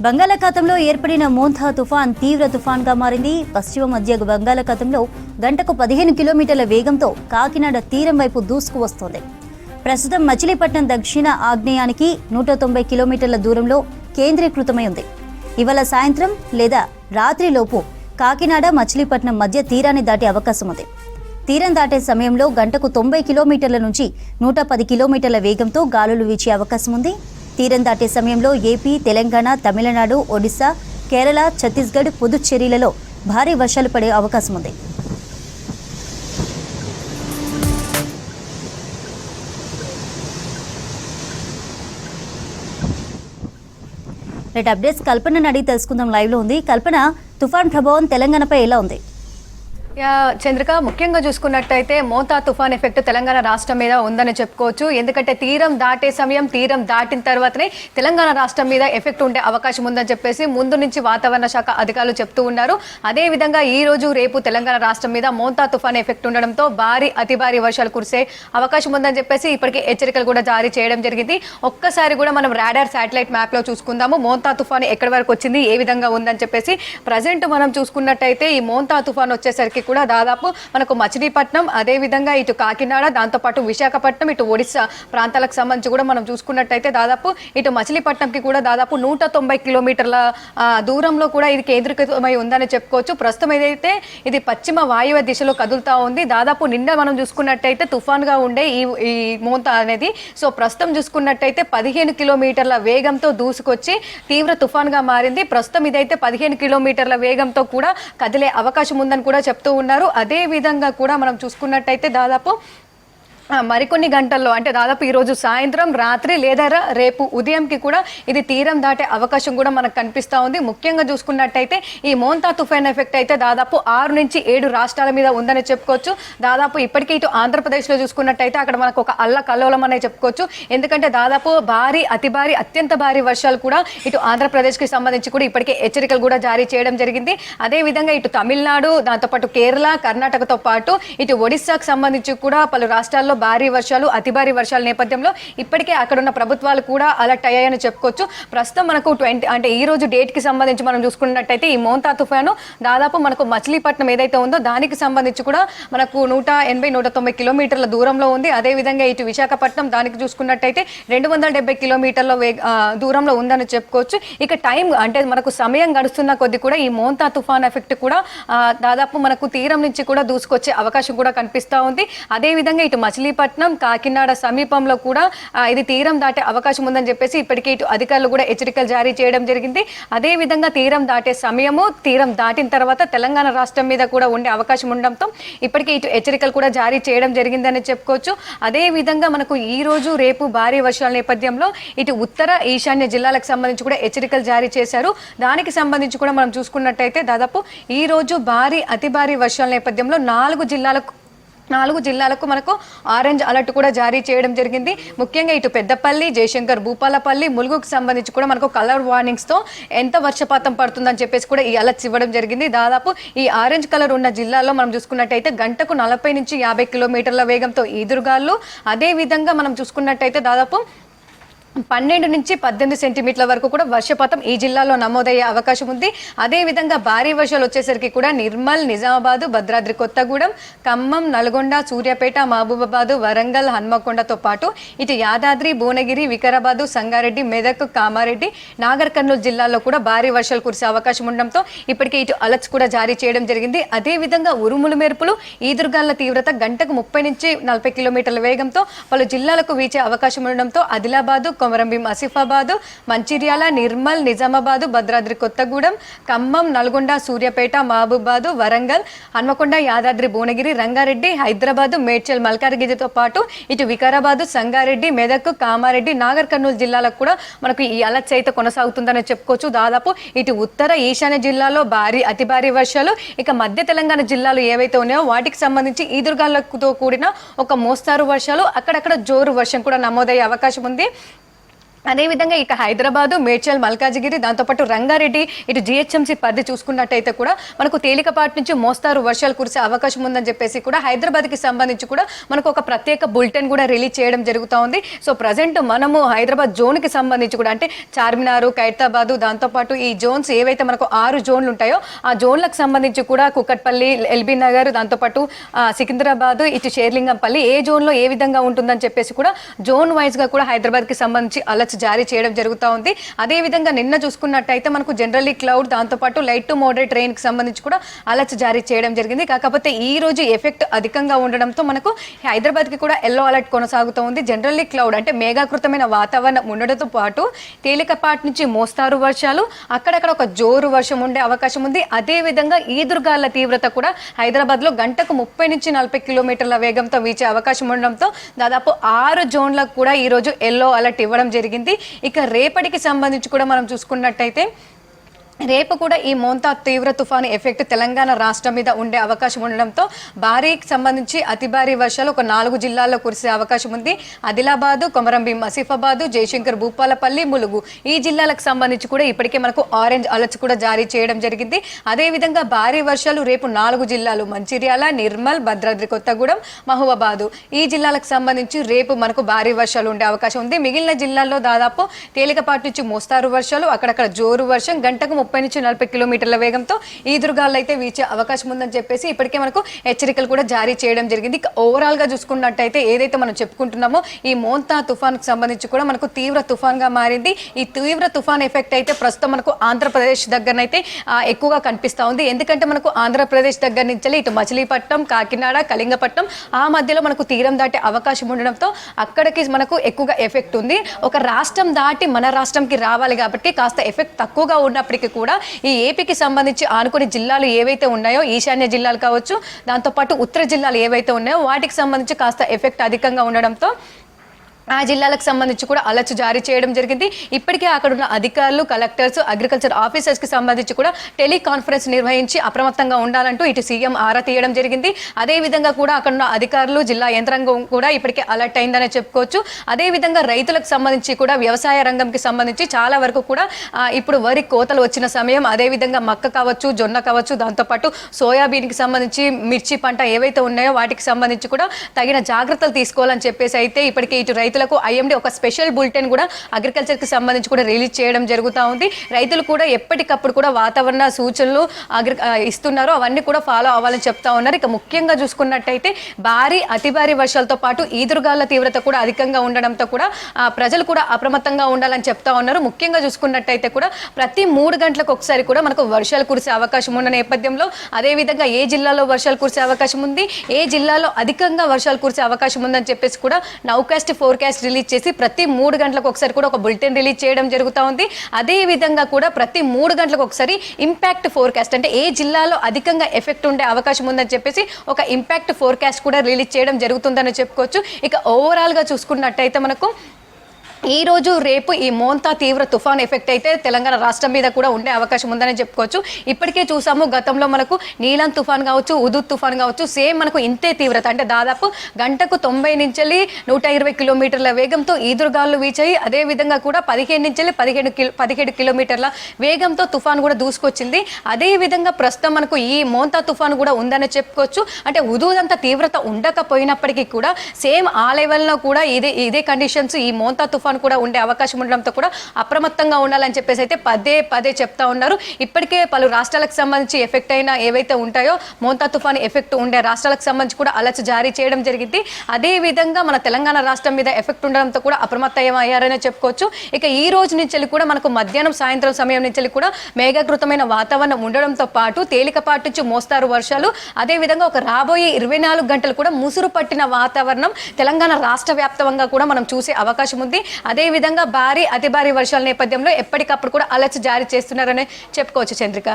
బంగాళాఖాతంలో ఏర్పడిన మోంథా తుఫాన్ తీవ్ర తుఫాన్గా మారింది. పశ్చిమ మధ్య బంగాళాఖాతంలో గంటకు 15 కిలోమీటర్ల వేగంతో కాకినాడ తీరం వైపు దూసుకు వస్తోంది. ప్రస్తుతం మచిలీపట్నం దక్షిణ ఆగ్నేయానికి 190 కిలోమీటర్ల దూరంలో కేంద్రీకృతమై ఉంది. ఇవాళ సాయంత్రం లేదా రాత్రిలోపు కాకినాడ మచిలీపట్నం మధ్య తీరాన్ని దాటే అవకాశం ఉంది. తీరం దాటే సమయంలో గంటకు 90 కిలోమీటర్ల నుంచి 110 కిలోమీటర్ల వేగంతో గాలులు వీచే అవకాశం ఉంది. తీరం దాటే సమయంలో ఏపీ, తెలంగాణ, తమిళనాడు, ఒడిశా, కేరళ, ఛత్తీస్గఢ్, పుదుచ్చేరిలలో భారీ వర్షాలు పడే అవకాశం ఉంది. అప్డేట్స్ కల్పన అడిగి తెలుసుకుందాం. లైవ్ లో ఉంది కల్పన. తుఫాన్ ప్రభావం తెలంగాణపై ఎలా ఉంది? చంద్రిక, ముఖ్యంగా చూసుకున్నట్టయితే మోంతా తుఫాన్ ఎఫెక్ట్ తెలంగాణ రాష్ట్రం మీద ఉందని చెప్పుకోవచ్చు. ఎందుకంటే తీరం దాటే సమయం, తీరం దాటిన తర్వాతనే తెలంగాణ రాష్ట్రం మీద ఎఫెక్ట్ ఉండే అవకాశం ఉందని చెప్పేసి ముందు నుంచి వాతావరణ శాఖ అధికారులు చెప్తూ ఉన్నారు. అదేవిధంగా ఈ రోజు రేపు తెలంగాణ రాష్ట్రం మీద మోంతా తుఫాన్ ఎఫెక్ట్ ఉండడంతో అతి భారీ వర్షాలు కురిసే అవకాశం ఉందని చెప్పేసి ఇప్పటికే హెచ్చరికలు కూడా జారీ చేయడం జరిగింది. ఒక్కసారి కూడా మనం రాడార్ శాటిలైట్ మ్యాప్ లో చూసుకుందాము. మోంతా తుఫాన్ ఎక్కడి వరకు వచ్చింది, ఏ విధంగా ఉందని చెప్పేసి ప్రజెంట్ మనం చూసుకున్నట్టయితే ఈ మోంతా తుఫాన్ వచ్చేసరికి కూడా దాదాపు మనకు మచిలీపట్నం, అదేవిధంగా ఇటు కాకినాడ, దాంతోపాటు విశాఖపట్నం, ఇటు ఒడిశా ప్రాంతాలకు సంబంధించి కూడా మనం చూసుకున్నట్టయితే దాదాపు ఇటు మచిలీపట్నంకి కూడా దాదాపు 190 కిలోమీటర్ల దూరంలో కూడా ఇది కేంద్రీకృతమై ఉందని చెప్పుకోవచ్చు. ప్రస్తుతం ఏదైతే ఇది పశ్చిమ వాయువ్య దిశలో కదులుతా ఉంది. దాదాపు నిన్న మనం చూసుకున్నట్టయితే తుఫాన్గా ఉండే ఈ మోంతా అనేది ప్రస్తుతం చూసుకున్నట్టయితే 15 కిలోమీటర్ల వేగంతో దూసుకొచ్చి తీవ్ర తుఫాన్గా మారింది. ప్రస్తుతం ఇదైతే 15 కిలోమీటర్ల వేగంతో కూడా కదిలే అవకాశం ఉందని కూడా చెప్తూ ఉన్నారు. అదే విధంగా కూడా మనం చూసుకున్నట్టయితే దాదాపు మరికొన్ని గంటల్లో అంటే దాదాపు ఈరోజు సాయంత్రం, రాత్రి లేదా రేపు ఉదయంకి కూడా ఇది తీరం దాటే అవకాశం కూడా మనకు కనిపిస్తూ ఉంది. ముఖ్యంగా చూసుకున్నట్టయితే ఈ మోంతా తుఫాన్ ఎఫెక్ట్ అయితే దాదాపు 6 నుంచి 7 రాష్ట్రాల మీద ఉందని చెప్పుకోవచ్చు. దాదాపు ఇప్పటికీ ఇటు ఆంధ్రప్రదేశ్లో చూసుకున్నట్టయితే అక్కడ మనకు ఒక అల్లకల్లోలం అనే చెప్పుకోవచ్చు. ఎందుకంటే దాదాపు అతి భారీ, అత్యంత భారీ వర్షాలు కూడా ఇటు ఆంధ్రప్రదేశ్కి సంబంధించి కూడా ఇప్పటికే హెచ్చరికలు కూడా జారీ చేయడం జరిగింది. అదేవిధంగా ఇటు తమిళనాడు, దాంతోపాటు కేరళ, కర్ణాటకతో పాటు ఇటు ఒడిశాకు సంబంధించి కూడా పలు రాష్ట్రాల్లో భారీ వర్షాలు, అతి భారీ వర్షాల నేపథ్యంలో ఇప్పటికే అక్కడున్న ప్రభుత్వాలు కూడా అలర్ట్ అయ్యాయని చెప్పుకోవచ్చు. ప్రస్తుతం మనకు అంటే ఈ రోజు డేట్ కి సంబంధించి మనం చూసుకున్నట్టయితే ఈ మోంతా తుఫాను దాదాపు మనకు మచిలీపట్నం ఏదైతే ఉందో దానికి సంబంధించి కూడా మనకు 180-190 కిలోమీటర్ల దూరంలో ఉంది. అదేవిధంగా ఇటు విశాఖపట్నం దానికి చూసుకున్నట్టయితే 270 కిలోమీటర్ల దూరంలో ఉందని చెప్పుకోవచ్చు. ఇక టైం అంటే మనకు సమయం గడుస్తున్న కొద్ది కూడా ఈ మోంతా తుఫాన్ ఎఫెక్ట్ కూడా దాదాపు మనకు తీరం నుంచి కూడా దూసుకొచ్చే అవకాశం కూడా కనిపిస్తూ ఉంది. అదేవిధంగా ఇటు మచిలీపట్నం, కాకినాడ సమీపంలో కూడా ఇది తీరం దాటే అవకాశం ఉందని చెప్పేసి ఇప్పటికీ ఇటు అధికారులు కూడా హెచ్చరికలు జారీ చేయడం జరిగింది. అదేవిధంగా తీరం దాటే సమయము, తీరం దాటిన తర్వాత తెలంగాణ రాష్ట్రం మీద కూడా ఉండే అవకాశం ఉండడంతో ఇప్పటికీ ఇటు హెచ్చరికలు కూడా జారీ చేయడం జరిగిందని చెప్పుకోవచ్చు. అదేవిధంగా మనకు ఈ రోజు రేపు భారీ వర్షాల నేపథ్యంలో ఇటు ఉత్తర ఈశాన్య జిల్లాలకు సంబంధించి కూడా హెచ్చరికలు జారీ చేశారు. దానికి సంబంధించి కూడా మనం చూసుకున్నట్టయితే దాదాపు ఈ రోజు అతి భారీ వర్షాల నేపథ్యంలో 4 జిల్లాలకు మనకు ఆరెంజ్ అలర్ట్ కూడా జారీ చేయడం జరిగింది. ముఖ్యంగా ఇటు పెద్దపల్లి, జయశంకర్, భూపాలపల్లి, ములుగుకు సంబంధించి కూడా మనకు కలర్ వార్నింగ్స్తో ఎంత వర్షపాతం పడుతుందని చెప్పేసి కూడా ఈ అలర్ట్స్ ఇవ్వడం జరిగింది. దాదాపు ఈ ఆరెంజ్ కలర్ ఉన్న జిల్లాల్లో మనం చూసుకున్నట్టయితే గంటకు 40 నుంచి 50 కిలోమీటర్ల వేగంతో ఈదురుగాలు, అదేవిధంగా మనం చూసుకున్నట్టయితే దాదాపు 12 నుంచి 18 సెంటీమీటర్ల వరకు కూడా వర్షపాతం ఈ జిల్లాలో నమోదయ్యే అవకాశం ఉంది. అదేవిధంగా భారీ వర్షాలు వచ్చేసరికి కూడా నిర్మల్, నిజామాబాద్, భద్రాద్రి కొత్తగూడెం, ఖమ్మం, నల్గొండ, సూర్యాపేట, మహబూబాబాద్, వరంగల్, హన్మకొండతో పాటు ఇటు యాదాద్రి, భువనగిరి, వికారాబాద్, సంగారెడ్డి, మెదక్, కామారెడ్డి, నాగర్ కర్నూలు జిల్లాల్లో కూడా భారీ వర్షాలు కురిసే అవకాశం ఉండడంతో ఇప్పటికే ఇటు అలర్ట్స్ కూడా జారీ చేయడం జరిగింది. అదేవిధంగా ఉరుములు మెరుపులు, ఈదురుగాళ్ల తీవ్రత గంటకు 30 నుంచి 40 కిలోమీటర్ల వేగంతో పలు జిల్లాలకు వీచే అవకాశం ఉండడంతో ఆదిలాబాద్, కొమరంభీం, ఆసిఫాబాద్, మంచిర్యాల, నిర్మల్, నిజామాబాద్, భద్రాద్రి కొత్తగూడెం, ఖమ్మం, నల్గొండ, సూర్యాపేట, మహబూబాబాద్, వరంగల్, హన్మకొండ, యాదాద్రి, భువనగిరి, రంగారెడ్డి, హైదరాబాద్, మేడ్చల్, మల్కార్గిరితో పాటు ఇటు వికారాబాద్, సంగారెడ్డి, మెదక్, కామారెడ్డి, నాగర్ కర్నూలు జిల్లాలకు కూడా మనకు ఈ అలర్ట్స్ అయితే కొనసాగుతుందని చెప్పుకోవచ్చు. దాదాపు ఇటు ఉత్తర ఈశాన్య జిల్లాలో అతి భారీ వర్షాలు, ఇక మధ్య తెలంగాణ జిల్లాలు ఏవైతే ఉన్నాయో వాటికి సంబంధించి ఈదురుగాలతో కూడిన ఒక మోస్తారు వర్షాలు, అక్కడక్కడ జోరు వర్షం కూడా నమోదయ్యే అవకాశం ఉంది. అదేవిధంగా ఇక హైదరాబాదు, మేడ్చల్, మల్కాజిగిరి, దాంతోపాటు రంగారెడ్డి, ఇటు జిహెచ్ఎంసీ పరిధి చూసుకున్నట్టయితే కూడా మనకు తేలికపాటి నుంచి మోస్తారు వర్షాలు కురిసే అవకాశం ఉందని చెప్పేసి కూడా హైదరాబాద్కి సంబంధించి కూడా మనకు ఒక ప్రత్యేక బులెటిన్ కూడా రిలీజ్ చేయడం జరుగుతూ ఉంది. సో ప్రజెంట్ మనము హైదరాబాద్ జోన్కి సంబంధించి కూడా అంటే చార్మినారు, ఖైరతాబాదు, దాంతోపాటు ఈ జోన్స్ ఏవైతే మనకు 6 జోన్లు ఉంటాయో ఆ జోన్లకు సంబంధించి కూడా కుకట్పల్లి, ఎల్బీ నగర్, దాంతోపాటు సికింద్రాబాద్, ఇటు షేర్లింగంపల్లి ఏ జోన్లో ఏ విధంగా ఉంటుందని చెప్పేసి కూడా జోన్ వైజ్గా కూడా హైదరాబాద్కి సంబంధించి అలర్ట్స్ జారీ చేయడం జరుగుతూ ఉంది. అదేవిధంగా నిన్న చూసుకున్నట్టయితే మనకు జనరల్లీ క్లౌడ్, దాంతోపాటు లైట్ టు మోడరేట్ రెయిన్కి సంబంధించి కూడా అలర్ట్స్ జారీ చేయడం జరిగింది. కాకపోతే ఈ రోజు ఎఫెక్ట్ అధికంగా ఉండడంతో మనకు హైదరాబాద్కి కూడా ఎల్లో అలర్ట్ కొనసాగుతూ ఉంది. జనరల్లీ క్లౌడ్ అంటే మేఘాకృతమైన వాతావరణం ఉండడంతో పాటు తేలికపాటి నుంచి మోస్తారు వర్షాలు, అక్కడక్కడ ఒక జోరు వర్షం ఉండే అవకాశం ఉంది. అదేవిధంగా ఈదురుగాల తీవ్రత కూడా హైదరాబాద్లో గంటకు 30 నుంచి 40 కిలోమీటర్ల వేగంతో వీచే అవకాశం ఉండడంతో దాదాపు 6 జోన్లకు కూడా ఈరోజు ఎల్లో అలర్ట్ ఇవ్వడం జరిగింది. ఇక రేపటికి సంబంధించి కూడా మనం చూసుకున్నట్టయితే రేపు కూడా ఈ మోంతా తీవ్ర తుఫాను ఎఫెక్ట్ తెలంగాణ రాష్ట్రం మీద ఉండే అవకాశం ఉండడంతో భారీకి సంబంధించి అతి భారీ వర్షాలు ఒక 4 జిల్లాల్లో కురిసే అవకాశం ఉంది. ఆదిలాబాదు, కొమరంభీం, ఆసిఫాబాదు, జయశంకర్, భూపాలపల్లి, ములుగు ఈ జిల్లాలకు సంబంధించి కూడా ఇప్పటికే మనకు ఆరెంజ్ అలర్ట్స్ కూడా జారీ చేయడం జరిగింది. అదేవిధంగా భారీ వర్షాలు రేపు 4 జిల్లాలు మంచిర్యాల, నిర్మల్, భద్రాద్రి కొత్తగూడెం, మహబూబాబాదు ఈ జిల్లాలకు సంబంధించి రేపు మనకు భారీ వర్షాలు ఉండే అవకాశం ఉంది. మిగిలిన జిల్లాల్లో దాదాపు తేలికపాటి నుంచి మోస్తారు వర్షాలు, అక్కడక్కడ జోరు వర్షం, గంటకు 30 నుంచి 40 కిలోమీటర్ల వేగంతో ఈదురుగాలు అయితే వీచే అవకాశం ఉందని చెప్పేసి ఇప్పటికే మనకు హెచ్చరికలు కూడా జారీ చేయడం జరిగింది. ఓవరాల్ గా చూసుకున్నట్టయితే ఏదైతే మనం చెప్పుకుంటున్నామో ఈ మోంతా తుఫాన్కి సంబంధించి కూడా మనకు తీవ్ర తుఫాన్ గా మారింది. ఈ తీవ్ర తుఫాన్ ఎఫెక్ట్ అయితే ప్రస్తుతం మనకు ఆంధ్రప్రదేశ్ దగ్గరనైతే ఎక్కువగా కనిపిస్తూ ఉంది. ఎందుకంటే మనకు ఆంధ్రప్రదేశ్ దగ్గర నుంచి ఇటు మచిలీపట్నం, కాకినాడ, కళింగపట్నం ఆ మధ్యలో మనకు తీరం దాటే అవకాశం ఉండడంతో అక్కడికి మనకు ఎక్కువగా ఎఫెక్ట్ ఉంది. ఒక రాష్ట్రం దాటి మన రాష్ట్రంకి రావాలి కాబట్టి కాస్త ఎఫెక్ట్ తక్కువగా ఉన్నప్పటికీ కూడా ఈ ఏపీకి సంబంధించి ఆనుకుని జిల్లాలు ఏవైతే ఉన్నాయో ఈశాన్య జిల్లాలు కావచ్చు, దాంతోపాటు ఉత్తర జిల్లాలు ఏవైతే ఉన్నాయో వాటికి సంబంధించి కాస్త ఎఫెక్ట్ అధికంగా ఉండడంతో ఆ జిల్లాలకు సంబంధించి కూడా అలర్ట్స్ జారీ చేయడం జరిగింది. ఇప్పటికే అక్కడ ఉన్న అధికారులు, కలెక్టర్స్, అగ్రికల్చర్ ఆఫీసర్స్కి సంబంధించి కూడా టెలికాన్ఫరెన్స్ నిర్వహించి అప్రమత్తంగా ఉండాలంటూ ఇటు సీఎం ఆరా తీయడం జరిగింది. అదేవిధంగా కూడా అక్కడ ఉన్న అధికారులు, జిల్లా యంత్రాంగం కూడా ఇప్పటికే అలర్ట్ అయిందనే చెప్పుకోవచ్చు. అదేవిధంగా రైతులకు సంబంధించి కూడా వ్యవసాయ రంగంకి సంబంధించి చాలా వరకు కూడా ఇప్పుడు వరి కోతలు వచ్చిన సమయం, అదేవిధంగా మక్క కావచ్చు, జొన్న కావచ్చు, దాంతోపాటు సోయాబీన్కి సంబంధించి మిర్చి పంట ఏవైతే ఉన్నాయో వాటికి సంబంధించి కూడా తగిన జాగ్రత్తలు తీసుకోవాలని చెప్పేసి అయితే ఇప్పటికే ఇటు రైతులకు ఐఎండీ ఒక స్పెషల్ బులెటిన్ కూడా అగ్రికల్చర్కి సంబంధించి కూడా రిలీజ్ చేయడం జరుగుతూ ఉంది. రైతులు కూడా ఎప్పటికప్పుడు కూడా వాతావరణ సూచనలు ఇస్తున్నారు, అవన్నీ కూడా ఫాలో అవ్వాలని చెప్తా ఉన్నారు. ఇక ముఖ్యంగా చూసుకున్నట్టయితే భారీ అతి భారీ వర్షాలతో పాటు ఈదురుగాల తీవ్రత కూడా అధికంగా ఉండడంతో కూడా ప్రజలు కూడా అప్రమత్తంగా ఉండాలని చెప్తా ఉన్నారు. ముఖ్యంగా చూసుకున్నట్టయితే కూడా ప్రతి 3 గంటలకు ఒకసారి కూడా మనకు వర్షాలు కురిసే అవకాశం ఉన్న నేపథ్యంలో అదేవిధంగా ఏ జిల్లాలో వర్షాలు కురిసే అవకాశం ఉంది, ఏ జిల్లాలో అధికంగా వర్షాలు కురిసే అవకాశం ఉందని చెప్పేసి కూడా నౌకాస్ట్ ఫోర్కాస్ట్ రిలీజ్ చేసి ప్రతి 3 గంటలకు ఒకసారి కూడా ఒక బులెటిన్ రిలీజ్ చేయడం జరుగుతూ ఉంది. అదే విధంగా కూడా ప్రతి 3 గంటలకు ఒకసారి ఇంపాక్ట్ ఫోర్కాస్ట్ అంటే ఏ జిల్లాలో అధికంగా ఎఫెక్ట్ ఉండే అవకాశం ఉందని చెప్పేసి ఒక ఇంపాక్ట్ ఫోర్కాస్ట్ కూడా రిలీజ్ చేయడం జరుగుతుందని చెప్పుకోవచ్చు. ఇక ఓవరాల్గా చూసుకున్నట్టయితే మనకు ఈ రోజు రేపు ఈ మోంతా తీవ్ర తుఫాన్ ఎఫెక్ట్ అయితే తెలంగాణ రాష్ట్రం మీద కూడా ఉండే అవకాశం ఉందని చెప్పుకోవచ్చు. ఇప్పటికే చూసాము గతంలో మనకు నీలం తుఫాన్ కావచ్చు, ఉదుత్ తుఫాన్ కావచ్చు, సేమ్ మనకు ఇంతే తీవ్రత అంటే దాదాపు గంటకు 90 నుంచి 120 కిలోమీటర్ల వేగంతో ఈదురుగాలు వీచాయి. అదేవిధంగా కూడా 15 నుంచి 17 కిలోమీటర్ల వేగంతో తుఫాన్ కూడా దూసుకొచ్చింది. అదేవిధంగా ప్రస్తుతం మనకు ఈ మోంతా తుఫాన్ కూడా ఉందని చెప్పుకోవచ్చు. అంటే ఉదూదంత తీవ్రత ఉండకపోయినప్పటికీ కూడా సేమ్ ఆ లెవెల్లో కూడా ఇదే కండిషన్స్ ఈ మోంతా తుఫాన్ కూడా ఉండే అవకాశం ఉండడంతో కూడా అప్రమత్తంగా ఉండాలని చెప్పేసి అయితే పదే చెప్తా ఉన్నారు. ఇప్పటికే పలు రాష్ట్రాలకు సంబంధించి ఎఫెక్ట్ అయిన ఏవైతే ఉంటాయో మోంతా తుఫాన్ ఎఫెక్ట్ ఉండే రాష్ట్రాలకు సంబంధించి కూడా అలర్ట్స్ జారీ చేయడం జరిగింది. అదే విధంగా మన తెలంగాణ రాష్ట్రం మీద ఎఫెక్ట్ ఉండడంతో కూడా అప్రమత్తమయ్యారనే చెప్పుకోవచ్చు. ఇక ఈ రోజు నుంచి కూడా మనకు మధ్యాహ్నం సాయంత్రం సమయం నుంచి కూడా మేఘాకృతమైన వాతావరణం ఉండడంతో పాటు తేలికపాటి నుంచి మోస్తారు వర్షాలు, అదేవిధంగా ఒక రాబోయే 24 గంటలు కూడా ముసురు పట్టిన వాతావరణం తెలంగాణ రాష్ట్ర వ్యాప్తంగా కూడా మనం చూసే అవకాశం ఉంది. అదేవిధంగా అతి భారీ వర్షాల నేపథ్యంలో ఎప్పటికప్పుడు కూడా అలర్ట్స్ జారీ చేస్తున్నారని చెప్పుకోవచ్చు. చంద్రిక.